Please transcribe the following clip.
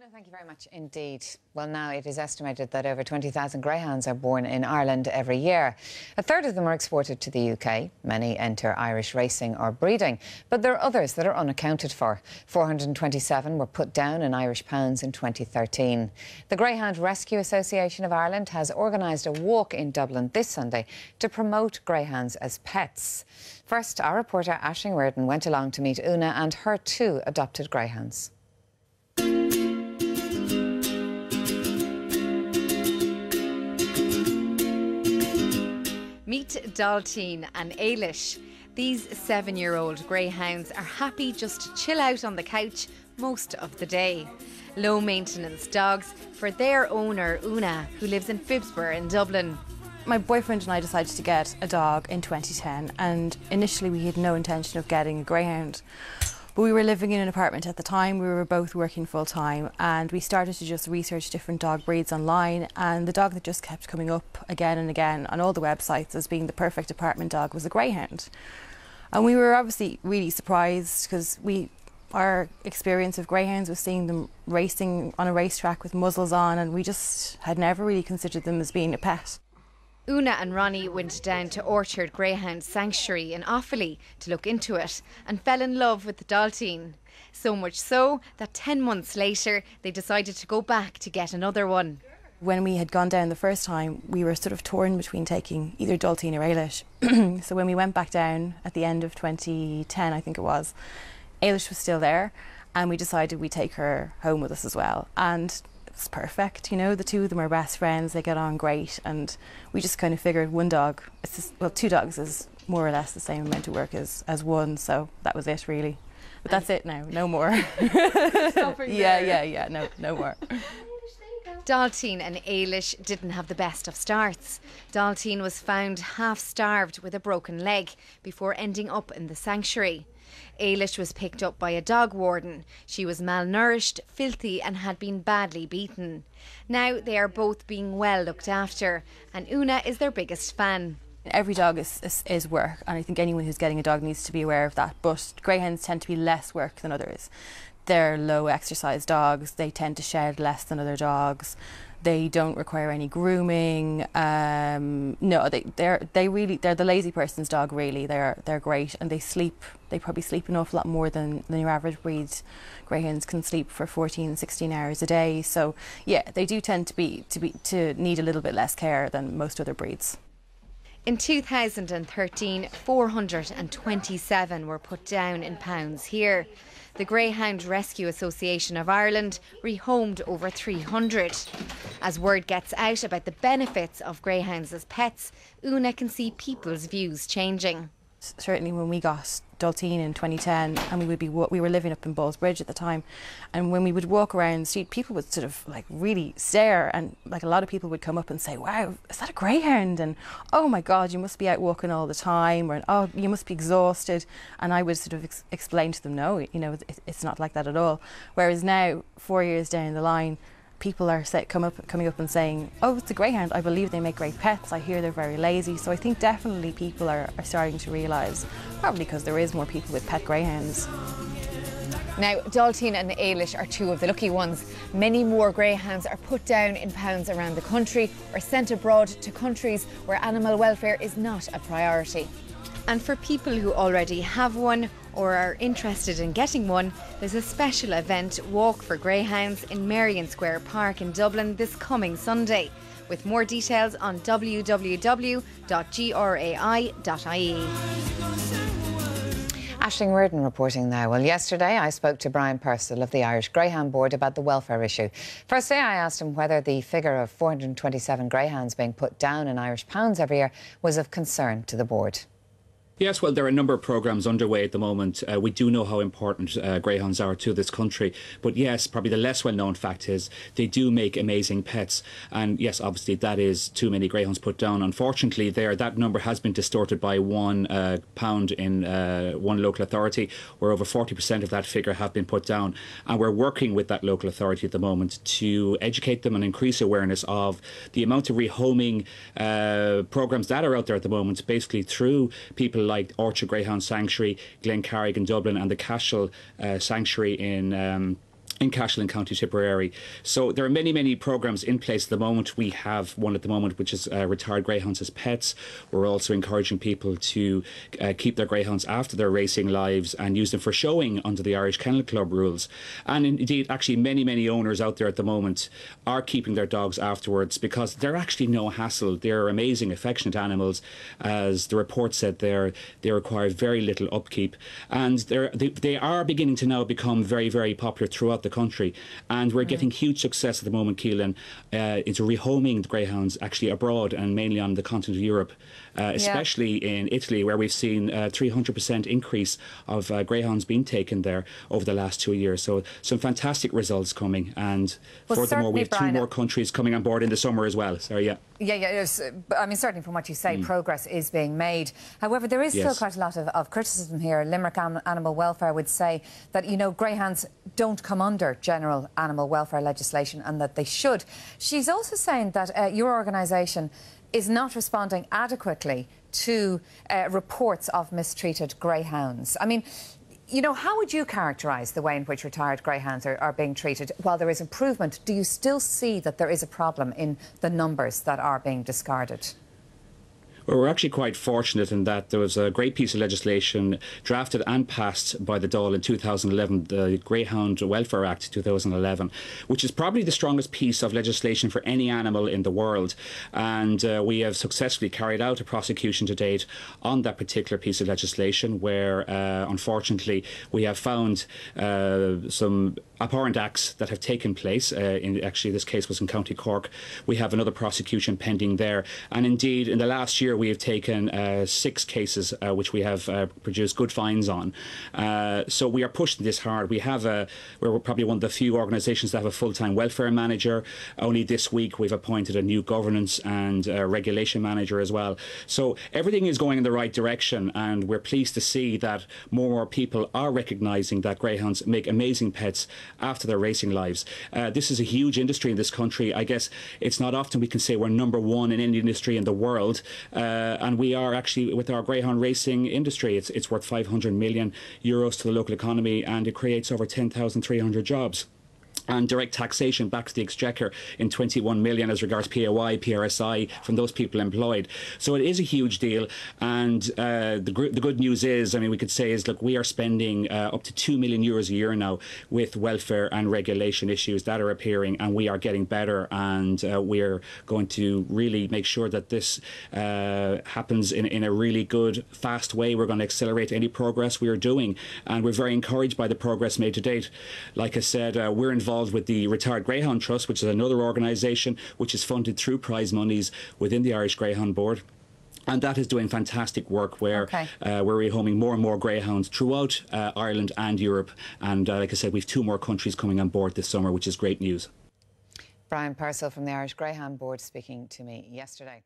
No, thank you very much indeed. Well, now it is estimated that over 20,000 greyhounds are born in Ireland every year. A third of them are exported to the UK. Many enter Irish racing or breeding, but there are others that are unaccounted for. 427 were put down in Irish pounds in 2013. The Greyhound Rescue Association of Ireland has organised a walk in Dublin this Sunday to promote greyhounds as pets. First, our reporter Aisling Reardon went along to meet Una and her two adopted greyhounds. Meet Dalteen and Ailish. These 7-year-old greyhounds are happy just to chill out on the couch most of the day. Low maintenance dogs for their owner Una, who lives in Phibsborough in Dublin. My boyfriend and I decided to get a dog in 2010, and initially we had no intention of getting a greyhound. But we were living in an apartment at the time, we were both working full time, and we started to just research different dog breeds online, and the dog that just kept coming up again and again on all the websites as being the perfect apartment dog was a greyhound. And we were obviously really surprised because our experience of greyhounds was seeing them racing on a racetrack with muzzles on, and we just had never really considered them as being a pet. Una and Ronnie went down to Orchard Greyhound Sanctuary in Offaly to look into it and fell in love with the Dalteen. So much so that 10 months later they decided to go back to get another one. When we had gone down the first time, we were sort of torn between taking either Dalteen or Ailish. So when we went back down at the end of 2010, I think it was, Ailish was still there, and we decided we'd take her home with us as well. And it's perfect, you know, the two of them are best friends, they get on great, and we just kind of figured one dog, two dogs is more or less the same amount of work as one, so that was it really. But that's it now, no more. Yeah, no more. Dalteen and Ailish didn't have the best of starts. Dalteen was found half-starved with a broken leg before ending up in the sanctuary. Ailish was picked up by a dog warden. She was malnourished, filthy and had been badly beaten. Now they are both being well looked after, and Una is their biggest fan. Every dog is work, and I think anyone who's getting a dog needs to be aware of that, but greyhounds tend to be less work than others. They're low exercise dogs, they tend to shed less than other dogs. They don't require any grooming. No, they're the lazy person's dog really. They're great, and they probably sleep an awful lot more than your average breed. Greyhounds can sleep for 14, 16 hours a day. So yeah, they do tend to need a little bit less care than most other breeds. In 2013, 427 were put down in pounds here. The Greyhound Rescue Association of Ireland rehomed over 300. As word gets out about the benefits of greyhounds as pets, Una can see people's views changing. Certainly when we got Dalteen in 2010, and we were living up in Ballsbridge at the time, and when we would walk around the street, people would sort of like really stare, and like a lot of people would come up and say, "Wow, is that a greyhound?" and "Oh my God, you must be out walking all the time," or "Oh, you must be exhausted." And I would sort of explain to them, no, you know, it's not like that at all. Whereas now, 4 years down the line, people are coming up and saying, "Oh, it's a greyhound. I believe they make great pets. I hear they're very lazy." So I think definitely people are starting to realise, probably because there is more people with pet greyhounds. Now, Dalteen and Ailish are two of the lucky ones. Many more greyhounds are put down in pounds around the country or sent abroad to countries where animal welfare is not a priority. And for people who already have one or are interested in getting one, there's a special event, Walk for Greyhounds, in Merrion Square Park in Dublin this coming Sunday. With more details on www.grai.ie. Aisling Reardon reporting now. Well, yesterday I spoke to Brian Purcell of the Irish Greyhound Board about the welfare issue. Firstly, I asked him whether the figure of 427 greyhounds being put down in Irish pounds every year was of concern to the board. Yes, well, there are a number of programmes underway at the moment. We do know how important greyhounds are to this country. But yes, probably the less well-known fact is they do make amazing pets. And yes, obviously that is too many greyhounds put down. Unfortunately, that number has been distorted by £1 in one local authority, where over 40% of that figure have been put down. And we're working with that local authority at the moment to educate them and increase awareness of the amount of rehoming programmes that are out there at the moment, basically through people like Orchard Greyhound Sanctuary, Glencarrig in Dublin, and the Cashel Sanctuary in in Cashel in County Tipperary. So there are many, many programmes in place at the moment. We have one at the moment which is retired greyhounds as pets. We're also encouraging people to keep their greyhounds after their racing lives and use them for showing under the Irish Kennel Club rules. And indeed, actually many, many owners out there at the moment are keeping their dogs afterwards because they're actually no hassle. They're amazing, affectionate animals. As the report said there, they require very little upkeep. And they are beginning to now become very, very popular throughout the country, and we're getting huge success at the moment, Keelan, into rehoming the greyhounds actually abroad and mainly on the continent of Europe, especially in Italy, where we've seen a 300% increase of greyhounds being taken there over the last 2 years. So some fantastic results coming, and furthermore we have two more countries coming on board in the summer as well. So I mean, certainly from what you say, progress is being made. However, there is still quite a lot of criticism here. Limerick Animal Welfare would say that, you know, greyhounds don't come under general animal welfare legislation and that they should. She's also saying that your organisation is not responding adequately to reports of mistreated greyhounds. I mean, you know, how would you characterise the way in which retired greyhounds are being treated? While there is improvement, do you still see that there is a problem in the numbers that are being discarded? Well, we're actually quite fortunate in that there was a great piece of legislation drafted and passed by the Dáil in 2011, the Greyhound Welfare Act 2011, which is probably the strongest piece of legislation for any animal in the world. And we have successfully carried out a prosecution to date on that particular piece of legislation where, unfortunately, we have found some abhorrent acts that have taken place. Actually, this case was in County Cork. We have another prosecution pending there. And indeed, in the last year, we have taken 6 cases which we have produced good fines on. So we are pushing this hard. We're probably one of the few organisations that have a full-time welfare manager. Only this week we've appointed a new governance and regulation manager as well. So everything is going in the right direction, and we're pleased to see that more and more people are recognising that greyhounds make amazing pets after their racing lives. This is a huge industry in this country. I guess it's not often we can say we're #1 in any industry in the world. And we are actually, with our greyhound racing industry, it's worth €500 million to the local economy, and it creates over 10,300 jobs. And direct taxation back to the Exchequer in 21 million as regards PAY, PRSI from those people employed. So it is a huge deal. And the good news is, I mean, we could say is, look, we are spending up to €2 million a year now with welfare and regulation issues that are appearing, and we are getting better. And we're going to really make sure that this happens in a really good, fast way. We're going to accelerate any progress we are doing. And we're very encouraged by the progress made to date. Like I said, we're involved with the Retired Greyhound Trust, which is another organisation which is funded through prize monies within the Irish Greyhound Board. And that is doing fantastic work where we're rehoming more and more greyhounds throughout Ireland and Europe. And like I said, we've 2 more countries coming on board this summer, which is great news. Brian Purcell from the Irish Greyhound Board speaking to me yesterday.